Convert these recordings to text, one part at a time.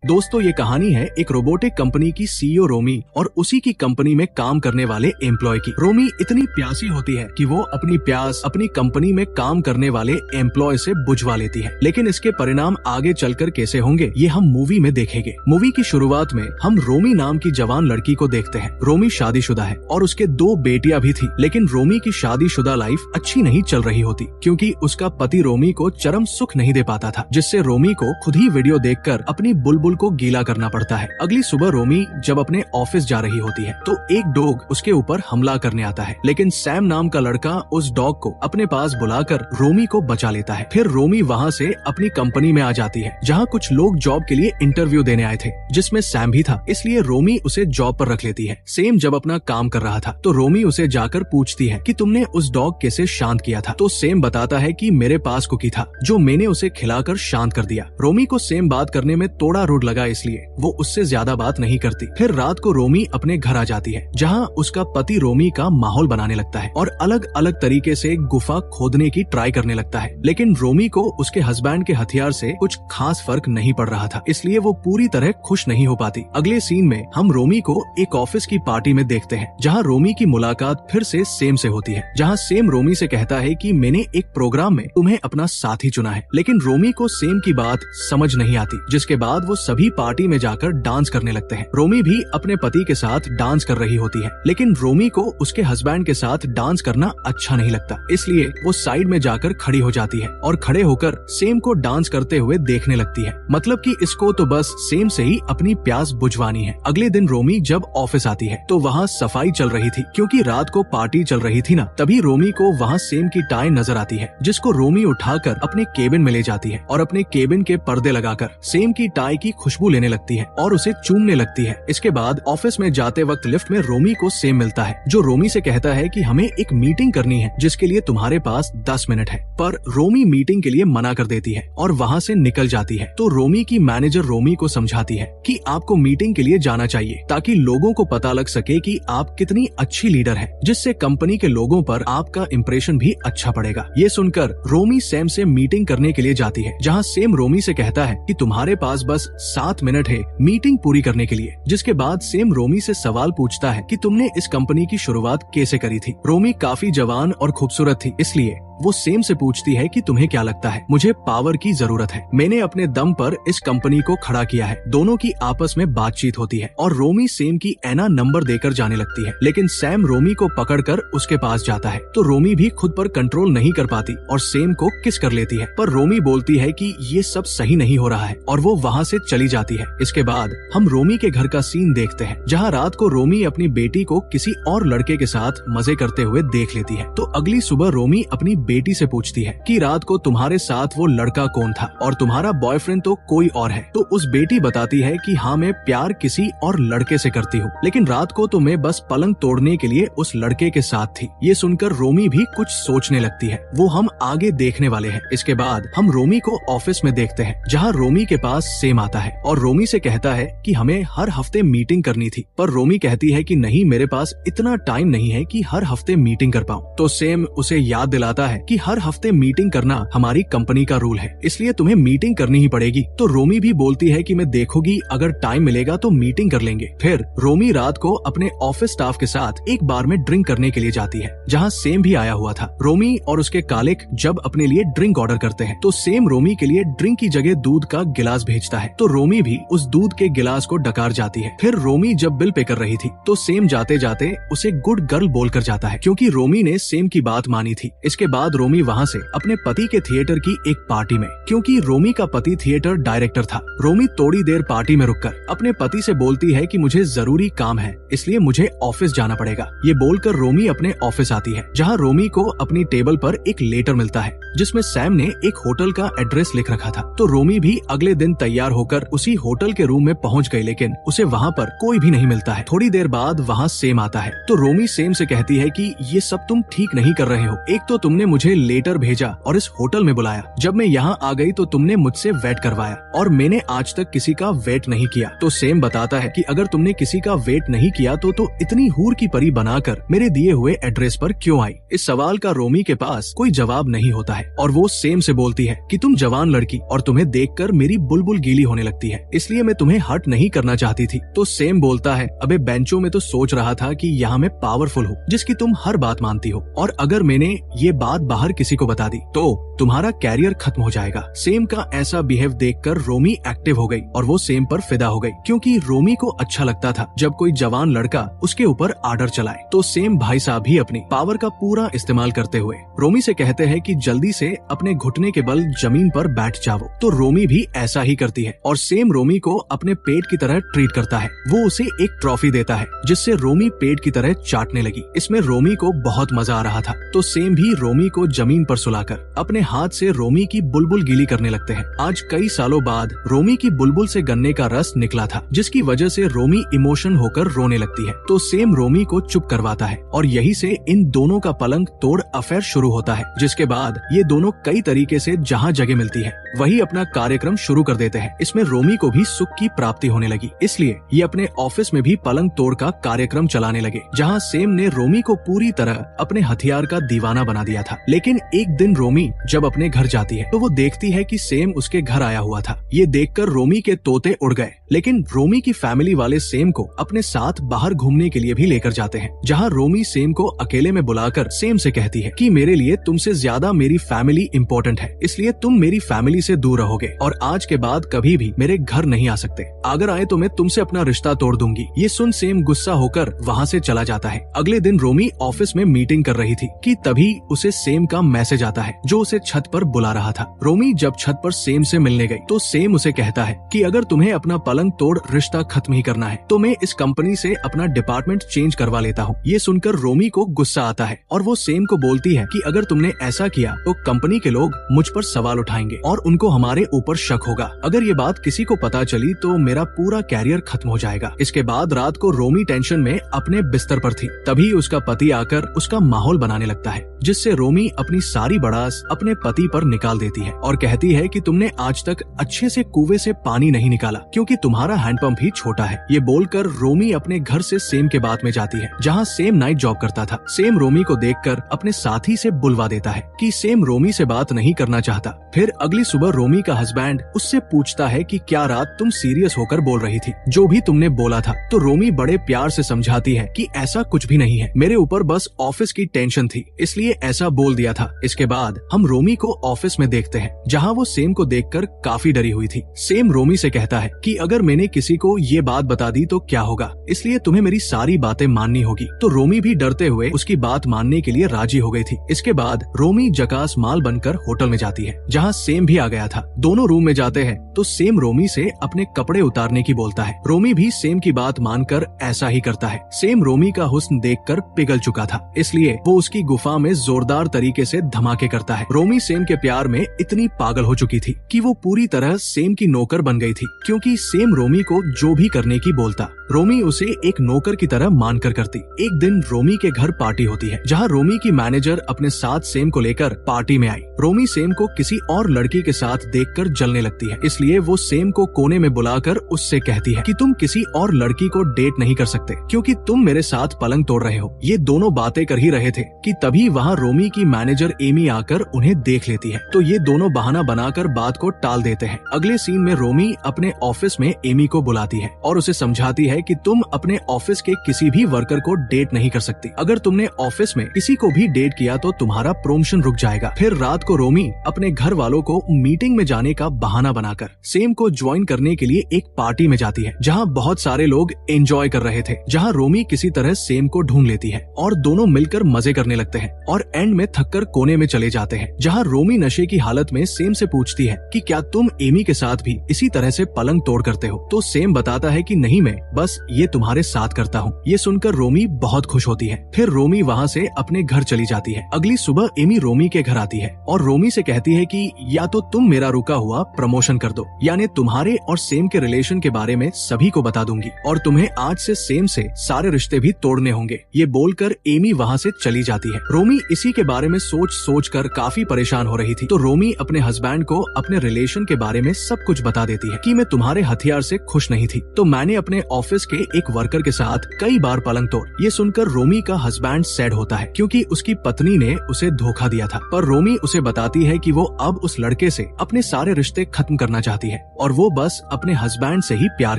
दोस्तों ये कहानी है एक रोबोटिक कंपनी की सीईओ रोमी और उसी की कंपनी में काम करने वाले एम्प्लॉय की। रोमी इतनी प्यासी होती है कि वो अपनी प्यास अपनी कंपनी में काम करने वाले एम्प्लॉय से बुझवा लेती है, लेकिन इसके परिणाम आगे चलकर कैसे होंगे ये हम मूवी में देखेंगे। मूवी की शुरुआत में हम रोमी नाम की जवान लड़की को देखते हैं। रोमी शादीशुदा है और उसके 2 बेटियां भी थी, लेकिन रोमी की शादीशुदा लाइफ अच्छी नहीं चल रही होती क्योंकि उसका पति रोमी को चरम सुख नहीं दे पाता था, जिससे रोमी को खुद ही वीडियो देखकर अपनी बुलबुल को गीला करना पड़ता है। अगली सुबह रोमी जब अपने ऑफिस जा रही होती है तो एक डॉग उसके ऊपर हमला करने आता है, लेकिन सैम नाम का लड़का उस डॉग को अपने पास बुलाकर रोमी को बचा लेता है। फिर रोमी वहाँ से अपनी कंपनी में आ जाती है जहाँ कुछ लोग जॉब के लिए इंटरव्यू देने आए थे, जिसमें सैम भी था, इसलिए रोमी उसे जॉब पर रख लेती है। सैम जब अपना काम कर रहा था तो रोमी उसे जाकर पूछती है कि तुमने उस डॉग कैसे शांत किया था, तो सैम बताता है कि मेरे पास कुकी था जो मैंने उसे खिलाकर शांत कर दिया। रोमी को सैम बात करने में थोड़ा रूड लगा, इसलिए वो उससे ज्यादा बात नहीं करती। फिर रात को रोमी अपने घर आ जाती है जहाँ उसका पति रोमी का माहौल बनाने लगता है और अलग अलग तरीके से गुफा खोदने की ट्राई करने लगता है, लेकिन रोमी को उसके हस्बैंड के हथियार से कुछ खास फर्क नहीं पड़ रहा था, इसलिए वो पूरी तरह खुश नहीं हो पाती। अगले सीन में हम रोमी को एक ऑफिस की पार्टी में देखते हैं जहाँ रोमी की मुलाकात फिर से सैम से होती है, जहाँ सैम रोमी से कहता है कि मैंने एक प्रोग्राम में तुम्हें अपना साथी चुना है, लेकिन रोमी को सैम की बात समझ नहीं आती, जिसके बाद वो सभी पार्टी में जाकर डांस करने लगते हैं। रोमी भी अपने पति के साथ डांस कर रही होती है, लेकिन रोमी को उसके हस्बैंड के साथ डांस करना अच्छा नहीं लगता, इसलिए वो साइड में जाकर खड़ी हो जाती है और खड़े होकर सैम को डांस करते हुए देखने लगती है। मतलब कि इसको तो बस सैम से ही अपनी प्यास बुझवानी है। अगले दिन रोमी जब ऑफिस आती है तो वहाँ सफाई चल रही थी, क्योंकि रात को पार्टी चल रही थी ना, तभी रोमी को वहाँ सैम की टाई नजर आती है, जिसको रोमी उठाकर अपने केबिन में ले जाती है और अपने केबिन के पर्दे लगाकर सैम की टाई की खुशबू लेने लगती है और उसे चूमने लगती है। इसके बाद ऑफिस में जाते वक्त लिफ्ट में रोमी को सैम मिलता है, जो रोमी से कहता है कि हमें एक मीटिंग करनी है जिसके लिए तुम्हारे पास 10 मिनट है, पर रोमी मीटिंग के लिए मना कर देती है और वहाँ से निकल जाती है। तो रोमी की मैनेजर रोमी को समझाती है कि आपको मीटिंग के लिए जाना चाहिए ताकि लोगों को पता लग सके कि आप कितनी अच्छी लीडर है, जिससे कंपनी के लोगों पर आपका इम्प्रेशन भी अच्छा पड़ेगा। ये सुनकर रोमी सैम से मीटिंग करने के लिए जाती है, जहाँ सैम रोमी से कहता है कि तुम्हारे पास बस 7 मिनट है मीटिंग पूरी करने के लिए। जिसके बाद सैम रोमी से सवाल पूछता है कि तुमने इस कंपनी की शुरुआत कैसे करी थी। रोमी काफी जवान और खूबसूरत थी, इसलिए वो सैम से पूछती है कि तुम्हें क्या लगता है, मुझे पावर की जरूरत है, मैंने अपने दम पर इस कंपनी को खड़ा किया है। दोनों की आपस में बातचीत होती है और रोमी सैम की एना नंबर देकर जाने लगती है, लेकिन सैम रोमी को पकड़कर उसके पास जाता है तो रोमी भी खुद पर कंट्रोल नहीं कर पाती और सैम को किस कर लेती है, पर रोमी बोलती है कि ये सब सही नहीं हो रहा है और वो वहाँ से चली जाती है। इसके बाद हम रोमी के घर का सीन देखते हैं, जहाँ रात को रोमी अपनी बेटी को किसी और लड़के के साथ मजे करते हुए देख लेती है। तो अगली सुबह रोमी अपनी बेटी से पूछती है कि रात को तुम्हारे साथ वो लड़का कौन था और तुम्हारा बॉयफ्रेंड तो कोई और है। तो उस बेटी बताती है कि हाँ, मैं प्यार किसी और लड़के से करती हूँ, लेकिन रात को तो मैं बस पलंग तोड़ने के लिए उस लड़के के साथ थी। ये सुनकर रोमी भी कुछ सोचने लगती है, वो हम आगे देखने वाले हैं। इसके बाद हम रोमी को ऑफिस में देखते हैं, जहाँ रोमी के पास सैम आता है और रोमी से कहता है कि हमें हर हफ्ते मीटिंग करनी थी, पर रोमी कहती है कि नहीं, मेरे पास इतना टाइम नहीं है कि हर हफ्ते मीटिंग कर पाऊँ। तो सैम उसे याद दिलाता है कि हर हफ्ते मीटिंग करना हमारी कंपनी का रूल है, इसलिए तुम्हें मीटिंग करनी ही पड़ेगी। तो रोमी भी बोलती है कि मैं देखूंगी, अगर टाइम मिलेगा तो मीटिंग कर लेंगे। फिर रोमी रात को अपने ऑफिस स्टाफ के साथ एक बार में ड्रिंक करने के लिए जाती है, जहाँ सैम भी आया हुआ था। रोमी और उसके कालिक जब अपने लिए ड्रिंक ऑर्डर करते हैं तो सैम रोमी के लिए ड्रिंक की जगह दूध का गिलास भेजता है, तो रोमी भी उस दूध के गिलास को डकार जाती है। फिर रोमी जब बिल पे कर रही थी तो सैम जाते जाते उसे गुड गर्ल बोलकर जाता है, क्योंकि रोमी ने सैम की बात मानी थी। इसके बाद रोमी वहाँ से अपने पति के थिएटर की एक पार्टी में, क्योंकि रोमी का पति थिएटर डायरेक्टर था, रोमी थोड़ी देर पार्टी में रुककर अपने पति से बोलती है कि मुझे जरूरी काम है, इसलिए मुझे ऑफिस जाना पड़ेगा। ये बोलकर रोमी अपने ऑफिस आती है, जहाँ रोमी को अपनी टेबल पर एक लेटर मिलता है जिसमें सैम ने एक होटल का एड्रेस लिख रखा था। तो रोमी भी अगले दिन तैयार होकर उसी होटल के रूम में पहुँच गई, लेकिन उसे वहाँ पर कोई भी नहीं मिलता है। थोड़ी देर बाद वहाँ सैम आता है, तो रोमी सैम से कहती है कि ये सब तुम ठीक नहीं कर रहे हो, एक तो तुमने मुझे लेटर भेजा और इस होटल में बुलाया। जब मैं यहाँ आ गई तो तुमने मुझसे वेट करवाया और मैंने आज तक किसी का वेट नहीं किया। तो सेम बताता है कि अगर तुमने किसी का वेट नहीं किया तो इतनी हूर की परी बनाकर मेरे दिए हुए एड्रेस पर क्यों आई। इस सवाल का रोमी के पास कोई जवाब नहीं होता है और वो सेम से बोलती है कि तुम जवान लड़की और तुम्हें देखकर मेरी बुलबुल गीली होने लगती है, इसलिए मैं तुम्हें हर्ट नहीं करना चाहती थी। तो सेम बोलता है, अबे बेंचो में तो सोच रहा था कि यहाँ मैं पावरफुल हूँ जिसकी तुम हर बात मानती हो, और अगर मैंने ये बात बाहर किसी को बता दी तो तुम्हारा कैरियर खत्म हो जाएगा। सेम का ऐसा बिहेव देखकर रोमी एक्टिव हो गई और वो सेम पर फिदा हो गई, क्योंकि रोमी को अच्छा लगता था जब कोई जवान लड़का उसके ऊपर आर्डर चलाए। तो सेम भाई साहब भी अपनी पावर का पूरा इस्तेमाल करते हुए रोमी से कहते हैं कि जल्दी से अपने घुटने के बल जमीन पर बैठ जाओ। तो रोमी भी ऐसा ही करती है और सेम रोमी को अपने पेट की तरह ट्रीट करता है। वो उसे एक ट्रॉफी देता है जिससे रोमी पेट की तरह चाटने लगी। इसमें रोमी को बहुत मजा आ रहा था। तो सेम भी रोमी को जमीन पर सुलाकर अपने हाथ से रोमी की बुलबुल गीली करने लगते हैं। आज कई सालों बाद रोमी की बुलबुल से गन्ने का रस निकला था, जिसकी वजह से रोमी इमोशन होकर रोने लगती है। तो सेम रोमी को चुप करवाता है और यही से इन दोनों का पलंग तोड़ अफेयर शुरू होता है, जिसके बाद ये दोनों कई तरीके से जहाँ जगह मिलती है वही अपना कार्यक्रम शुरू कर देते हैं। इसमें रोमी को भी सुख की प्राप्ति होने लगी, इसलिए ये अपने ऑफिस में भी पलंग तोड़ का कार्यक्रम चलाने लगे, जहाँ सेम ने रोमी को पूरी तरह अपने हथियार का दीवाना बना दिया था। लेकिन एक दिन रोमी जब अपने घर जाती है तो वो देखती है कि सेम उसके घर आया हुआ था। ये देखकर रोमी के तोते उड़ गए, लेकिन रोमी की फैमिली वाले सेम को अपने साथ बाहर घूमने के लिए भी लेकर जाते हैं, जहाँ रोमी सेम को अकेले में बुलाकर सेम से कहती है कि मेरे लिए तुमसे ज्यादा मेरी फैमिली इम्पोर्टेंट है, इसलिए तुम मेरी फैमिली से दूर रहोगे और आज के बाद कभी भी मेरे घर नहीं आ सकते। अगर आए तो मैं तुमसे अपना रिश्ता तोड़ दूंगी। ये सुन सेम गुस्सा होकर वहाँ से चला जाता है। अगले दिन रोमी ऑफिस में मीटिंग कर रही थी कि तभी उसे सेम का मैसेज आता है जो उसे छत पर बुला रहा था। रोमी जब छत पर सेम से मिलने गई तो सेम उसे कहता है कि अगर तुम्हें अपना पलंग तोड़ रिश्ता खत्म ही करना है तो मैं इस कंपनी से अपना डिपार्टमेंट चेंज करवा लेता हूँ। ये सुनकर रोमी को गुस्सा आता है और वो सेम को बोलती है कि अगर तुमने ऐसा किया तो कंपनी के लोग मुझ पर सवाल उठाएंगे और उनको हमारे ऊपर शक होगा। अगर ये बात किसी को पता चली तो मेरा पूरा कैरियर खत्म हो जाएगा। इसके बाद रात को रोमी टेंशन में अपने बिस्तर पर थी, तभी उसका पति आकर उसका माहौल बनाने लगता है, जिससे रोमी अपनी सारी बड़ास अपने पति पर निकाल देती है और कहती है कि तुमने आज तक अच्छे से कुएं से पानी नहीं निकाला क्योंकि तुम्हारा हैंडपंप ही छोटा है। ये बोलकर रोमी अपने घर से सेम के बात में जाती है, जहाँ सेम नाइट जॉब करता था। सेम रोमी को देखकर अपने साथी से बुलवा देता है कि सेम रोमी से बात नहीं करना चाहता। फिर अगली सुबह रोमी का हस्बैंड उससे पूछता है कि क्या रात तुम सीरियस होकर बोल रही थी, जो भी तुमने बोला था। तो रोमी बड़े प्यार से समझाती है कि ऐसा कुछ भी नहीं है, मेरे ऊपर बस ऑफिस की टेंशन थी इसलिए ऐसा बोल दिया था। इसके बाद हम रोमी को ऑफिस में देखते हैं, जहाँ वो सेम को देखकर काफी डरी हुई थी। सेम रोमी से कहता है कि अगर मैंने किसी को ये बात बता दी तो क्या होगा, इसलिए तुम्हें मेरी सारी बातें माननी होगी। तो रोमी भी डरते हुए उसकी बात मानने के लिए राजी हो गई थी। इसके बाद रोमी जकास माल बनकर होटल में जाती है, जहाँ सेम भी आ गया था। दोनों रूम में जाते हैं तो सेम रोमी से अपने कपड़े उतारने की बोलता है। रोमी भी सेम की बात मानकर ऐसा ही करता है। सेम रोमी का हुस्न देखकर पिघल चुका था, इसलिए वो उसकी गुफा में जोरदार तरीके से धमाके करता है। रोमी सेम के प्यार में इतनी पागल हो चुकी थी कि वो पूरी तरह सेम की नौकर बन गई थी, क्योंकि सेम रोमी को जो भी करने की बोलता रोमी उसे एक नौकर की तरह मानकर करती। एक दिन रोमी के घर पार्टी होती है, जहाँ रोमी की मैनेजर अपने साथ सेम को लेकर पार्टी में आई। रोमी सेम को किसी और लड़की के साथ देखकर जलने लगती है, इसलिए वो सेम को कोने में बुलाकर उससे कहती है कि तुम किसी और लड़की को डेट नहीं कर सकते क्योंकि तुम मेरे साथ पलंग तोड़ रहे हो। ये दोनों बातें कर ही रहे थे कि तभी वहाँ रोमी की मैनेजर एमी आकर उन्हें देख लेती है। तो ये दोनों बहाना बनाकर बात को टाल देते हैं। अगले सीन में रोमी अपने ऑफिस में एमी को बुलाती है और उसे समझाती है कि तुम अपने ऑफिस के किसी भी वर्कर को डेट नहीं कर सकती। अगर तुमने ऑफिस में किसी को भी डेट किया तो तुम्हारा प्रमोशन रुक जाएगा। फिर रात को रोमी अपने घर वालों को मीटिंग में जाने का बहाना बनाकर सेम को ज्वाइन करने के लिए एक पार्टी में जाती है, जहाँ बहुत सारे लोग एंजॉय कर रहे थे। जहाँ रोमी किसी तरह सेम को ढूंढ लेती है और दोनों मिलकर मजे करने लगते हैं और एंड में थककर कोने में चले जाते हैं, जहाँ रोमी नशे की हालत में सेम से पूछती है कि क्या तुम एमी के साथ भी इसी तरह से पलंग तोड़ करते हो। तो सेम बताता है कि नहीं, मैं बस ये तुम्हारे साथ करता हूँ। ये सुनकर रोमी बहुत खुश होती है। फिर रोमी वहाँ से अपने घर चली जाती है। अगली सुबह एमी रोमी के घर आती है और रोमी से कहती है कि या तो तुम मेरा रुका हुआ प्रमोशन कर दो, यानी तुम्हारे और सेम के रिलेशन के बारे में सभी को बता दूंगी और तुम्हें आज से सेम से सारे रिश्ते भी तोड़ने होंगे। ये बोलकर एमी वहाँ से चली जाती है। रोमी इसी के बारे में सोच कर काफी परेशान हो रही थी। तो रोमी अपने हस्बैंड को अपने रिलेशन के बारे में सब कुछ बता देती है कि मैं तुम्हारे हथियार से खुश नहीं थी, तो मैंने अपने ऑफिस के एक वर्कर के साथ कई बार पलंग तोड़। ये सुनकर रोमी का हस्बैंड सैड होता है क्योंकि उसकी पत्नी ने उसे धोखा दिया था। पर रोमी उसे बताती है कि वो अब उस लड़के से अपने सारे रिश्ते खत्म करना चाहती है और वो बस अपने हस्बैंड से ही प्यार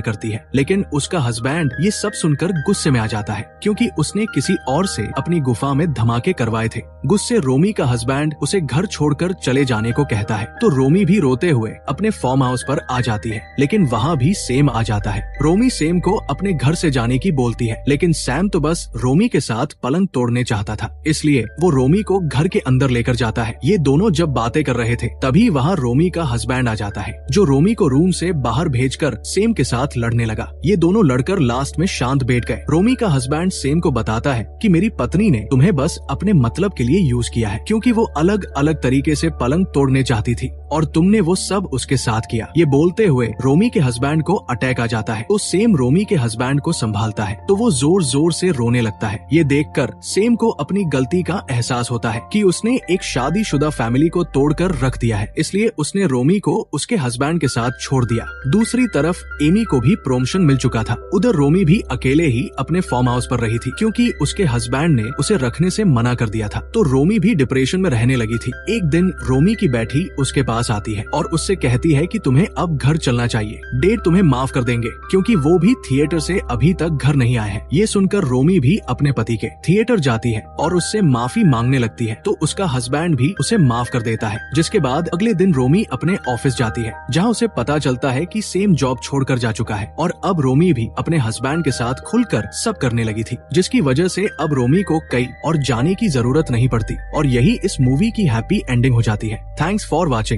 करती है। लेकिन उसका हस्बैंड ये सब सुनकर गुस्से में आ जाता है क्योंकि उसने किसी और से अपनी गुफा में धमाके करवाए थे। गुस्से रोमी का हस्बैंड उसे घर छोड़कर चले जाने को कहता है। तो रोमी भी रोते हुए अपने फार्म हाउस पर आ जाती है, लेकिन वहाँ भी सेम आ जाता है। रोमी सेम को अपने घर से जाने की बोलती है, लेकिन सैम तो बस रोमी के साथ पलंग तोड़ने चाहता था, इसलिए वो रोमी को घर के अंदर लेकर जाता है। ये दोनों जब बातें कर रहे थे तभी वहाँ रोमी का हस्बैंड आ जाता है, जो रोमी को रूम से बाहर भेजकर सेम के साथ लड़ने लगा। ये दोनों लड़कर लास्ट में शांत बैठ गए। रोमी का हस्बैंड सेम को बताता है कि मेरी पत्नी ने तुम्हें बस अपने मतलब के लिए यूज किया है, क्योंकि वो अलग अलग तरीके से पलंग तोड़ने चाहती थी और तुमने वो सब उसके साथ किया। ये बोलते हुए रोमी के हस्बैंड को अटैक आ जाता है। तो सेम रोमी के हस्बैंड को संभालता है तो वो जोर जोर से रोने लगता है। ये देखकर सेम को अपनी गलती का एहसास होता है कि उसने एक शादीशुदा फैमिली को तोड़कर रख दिया है, इसलिए उसने रोमी को उसके हस्बैंड के साथ छोड़ दिया। दूसरी तरफ एमी को भी प्रमोशन मिल चुका था। उधर रोमी भी अकेले ही अपने फार्म हाउस पर रही थी क्योंकि उसके हस्बैंड ने उसे रखने से मना कर दिया था। तो रोमी भी डिप्रेशन में रहने लगी थी। एक दिन रोमी की बैठी उसके पास आती है और उससे कहती है कि तुम्हें अब घर चलना चाहिए, डेड तुम्हें माफ कर देंगे, क्योंकि वो भी थिएटर से अभी तक घर नहीं आए हैं। ये सुनकर रोमी भी अपने पति के थिएटर जाती है और उससे माफी मांगने लगती है। तो उसका हस्बैंड भी उसे माफ कर देता है। जिसके बाद अगले दिन रोमी अपने ऑफिस जाती है, जहाँ उसे पता चलता है कि सेम जॉब छोड़कर जा चुका है और अब रोमी भी अपने हस्बैंड के साथ खुलकर सब करने लगी थी, जिसकी वजह से अब रोमी को कहीं और जाने की जरूरत नहीं पड़ती और यही इस मूवी की हैप्पी एंडिंग हो जाती है। Thanks for watching.